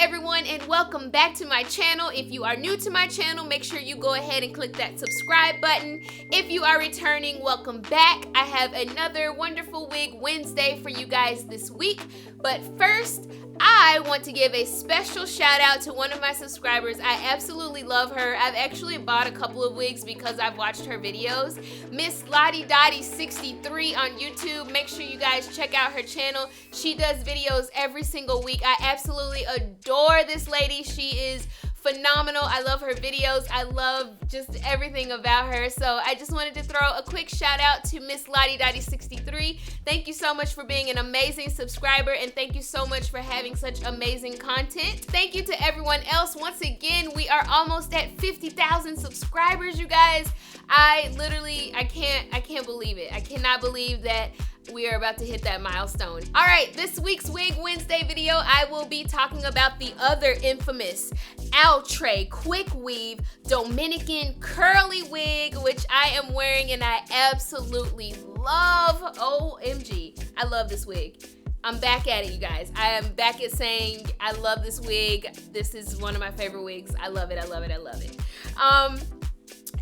everyone, and welcome back to my channel. If you are new to my channel, make sure you go ahead and click that subscribe button. If you are returning, welcome back. I have another wonderful Wig Wednesday for you guys this week. But first, I want to give a special shout out to one of my subscribers. I absolutely love her. I've actually bought a couple of wigs because I've watched her videos. Miss Lottie Dottie 63 on YouTube. Make sure you guys check out her channel. She does videos every single week. I absolutely adore this lady. She is phenomenal. I love her videos. I love just everything about her. So I just wanted to throw a quick shout out to Miss Lottie Dottie 63. Thank you so much for being an amazing subscriber, and thank you so much for having such amazing content. Thank you to everyone else. Once again, we are almost at 50,000 subscribers, you guys. I can't believe it. I cannot believe that we are about to hit that milestone. All right, this week's Wig Wednesday video, I will be talking about the other infamous Outre quick weave Dominican curly wig, which I am wearing and I absolutely love. OMG, I love this wig. I'm back at it, you guys. I am back at saying I love this wig. This is one of my favorite wigs. I love it, I love it, I love it.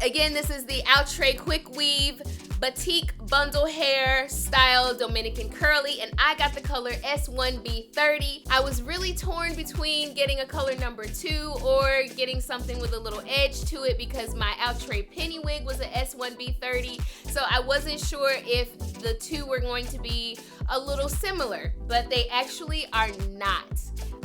Again, this is the Outre quick weave Batik bundle hair style Dominican curly, and I got the color S1B30. I was really torn between getting a color number 2 or getting something with a little edge to it because my Outre penny wig was a S1B30, so I wasn't sure if the two were going to be a little similar, but they actually are not.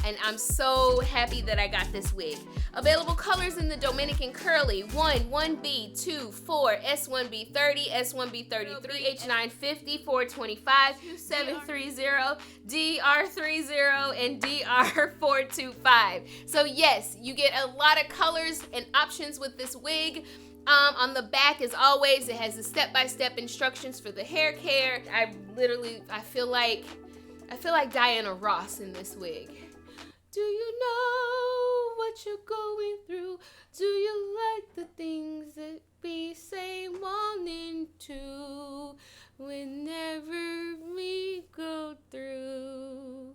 And I'm so happy that I got this wig. Available colors in the Dominican curly: 1, 1B, 2, 4, S1B30, S1B33, H950, 425, 2730, DR30, and DR425. So yes, you get a lot of colors and options with this wig. On the back, as always, it has the step-by-step instructions for the hair care. I feel like Diana Ross in this wig. Do you know what you're going through? Do you like the things that we say morning to whenever we go through?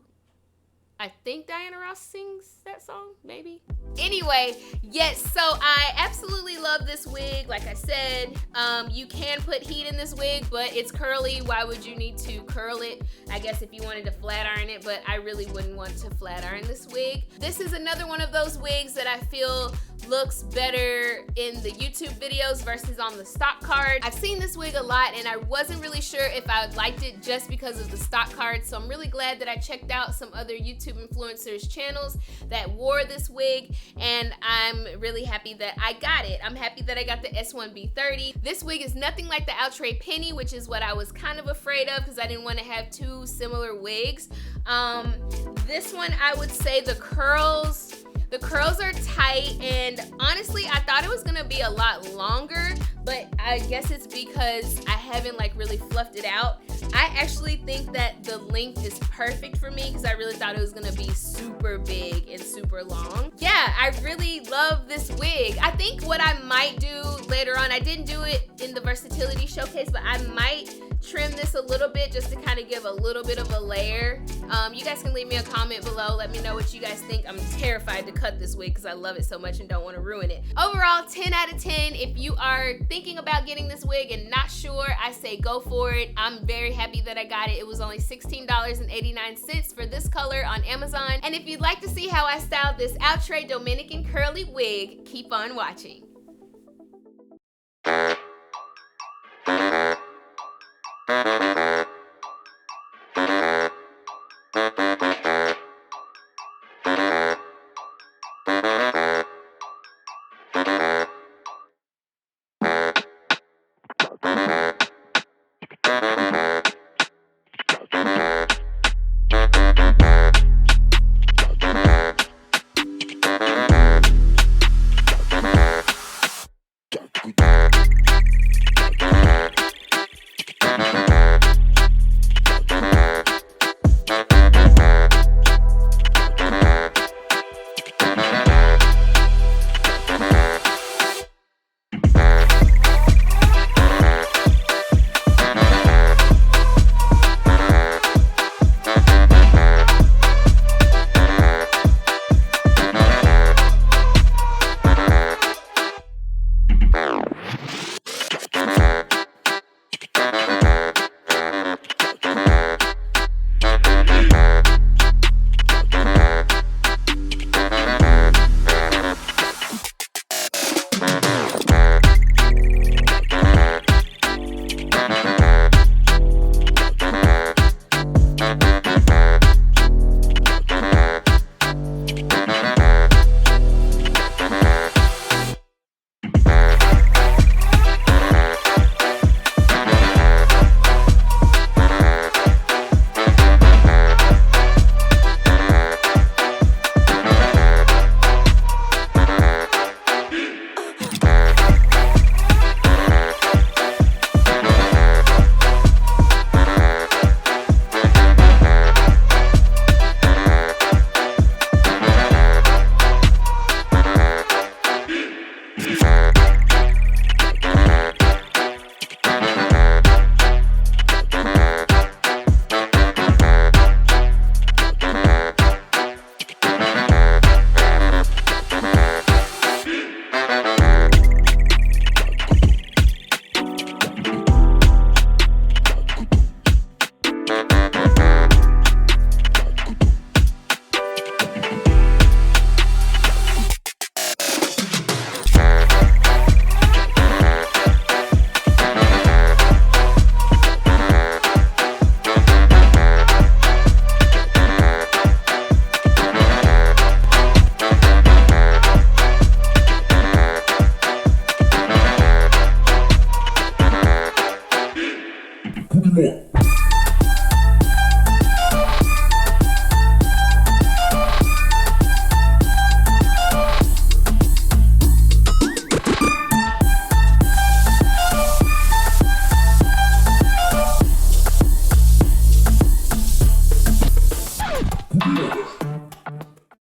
I think Diana Ross sings that song, maybe. Anyway, yes, so I absolutely love this wig. Like I said, you can put heat in this wig, but it's curly. Why would you need to curl it? I guess if you wanted to flat iron it, but I really wouldn't want to flat iron this wig. This is another one of those wigs that I feel looks better in the YouTube videos versus on the stock card. I've seen this wig a lot and I wasn't really sure if I liked it just because of the stock card, so I'm really glad that I checked out some other YouTube influencers channels that wore this wig, and I'm really happy that I got it. I'm happy that I got the S1B30. This wig is nothing like the Outre penny, which is what I was kind of afraid of because I didn't want to have two similar wigs. This one, I would say the curls are tight, and honestly I thought it was gonna be a lot longer, but I guess it's because I haven't really fluffed it out. I actually think that the length is perfect for me because I really thought it was gonna be super big and super long. Yeah, I really love this wig. I think what I might do later on, I didn't do it in the versatility showcase, but I might trim this a little bit just to kind of give a little bit of a layer. You guys can leave me a comment below. Let me know what you guys think. I'm terrified to cut this wig because I love it so much and don't want to ruin it. Overall, 10 out of 10. If you are thinking about getting this wig and not sure, I say go for it. I'm very happy that I got it. It was only $16.89 for this color on Amazon. And if you'd like to see how I styled this Outre Dominican curly wig, keep on watching.